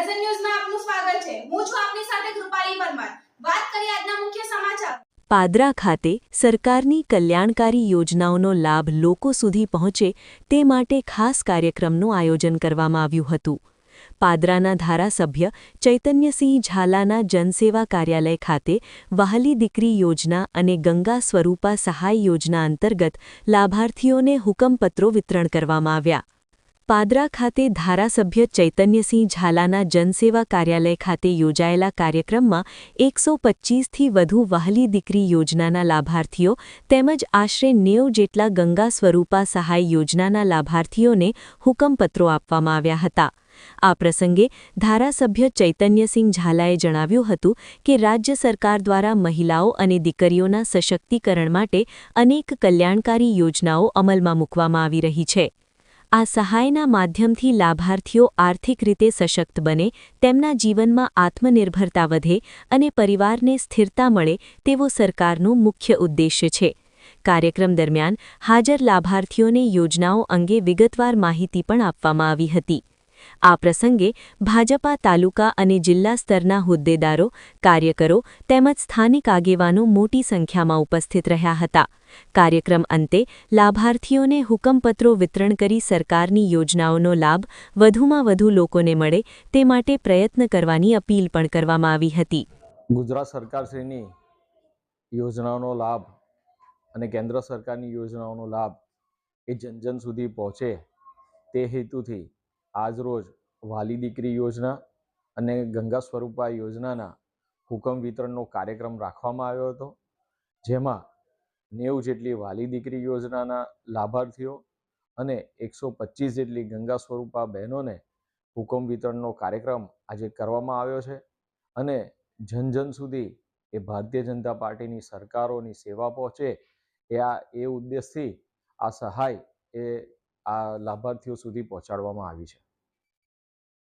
Present ન્યૂઝમાં આપનું સ્વાગત છે। હું છું આપની સાથે કૃપાલી પરમાર। વાત કરીએ આજના મુખ્ય સમાચાર। પાદરા ખાતે સરકારની કલ્યાણકારી યોજનાઓનો લાભ લોકો સુધી પહોંચે તે માટે ખાસ કાર્યક્રમનું આયોજન કરવામાં આવ્યું હતું। પાદરાના ધારાસભ્ય ચૈતન્યસિંહ ઝાલાના જનસેવા કાર્યાલય ખાતે વહાલી દીકરી યોજના અને ગંગા સ્વરૂપા સહાય યોજના અંતર્ગત લાભાર્થીઓને હુકમપત્રો વિતરણ કરવામાં આવ્યા। પાદરા ખાતે ધારાસભ્ય ચૈતન્યસિંહ ઝાલાના જનસેવા કાર્યાલય ખાતે યોજાયેલા કાર્યક્રમમાં 125થી વધુ વહાલી દીકરી યોજનાના લાભાર્થીઓ તેમજ આશરે 90 જેટલા ગંગા સ્વરૂપા સહાય યોજનાના લાભાર્થીઓને હુકમપત્રો આપવામાં આવ્યા હતા। આ પ્રસંગે ધારાસભ્ય ચૈતન્યસિંહ ઝાલાએ જણાવ્યું હતું કે રાજ્ય સરકાર દ્વારા મહિલાઓ અને દીકરીઓના સશક્તિકરણ માટે અનેક કલ્યાણકારી યોજનાઓ અમલમાં મૂકવામાં આવી રહી છે। આ સહાયના માધ્યમથી લાભાર્થીઓ આર્થિક રીતે સશક્ત બને, તેમના જીવનમાં આત્મનિર્ભરતા વધે અને પરિવારને સ્થિરતા મળે તેવો સરકારનું મુખ્ય ઉદ્દેશ્ય છે। કાર્યક્રમ દરમિયાન હાજર લાભાર્થીઓને યોજનાઓ અંગે વિગતવાર માહિતી પણ આપવામાં આવી હતી। આ પ્રસંગે ભાજપા તાલુકા અને જિલ્લા સ્તરના હોદ્દેદારો, કાર્યકરો તેમજ સ્થાનિક આગેવાનો મોટી સંખ્યામાં ઉપસ્થિત રહ્યા હતા। કાર્યક્રમ અંતે લાભાર્થીઓને હુકમપત્રો વિતરણ કરી સરકારની યોજનાઓનો લાભ વધુમાં વધુ લોકોને મળે તે માટે પ્રયત્ન કરવાની અપીલ પણ કરવામાં આવી હતી। ગુજરાત સરકારશ્રીની યોજનાઓનો લાભ અને કેન્દ્ર સરકારની યોજનાઓનો લાભ એ જન સુધી પહોંચે તે હેતુથી આજરોજ વહાલી દીકરી યોજના અને ગંગા સ્વરૂપા યોજનાના હુકમ વિતરણનો કાર્યક્રમ રાખવામાં આવ્યો હતો, જેમાં 90 જેટલી વહાલી દીકરી યોજનાના લાભાર્થીઓ અને 125 જેટલી ગંગા સ્વરૂપા બહેનોને હુકમ વિતરણનો કાર્યક્રમ આજે કરવામાં આવ્યો છે। અને જન સુધી એ ભારતીય જનતા પાર્ટીની સરકારોની સેવા પહોંચે એ ઉદ્દેશથી આ સહાય એ આ લાભાર્થીઓ સુધી પહોંચાડવામાં આવી છે।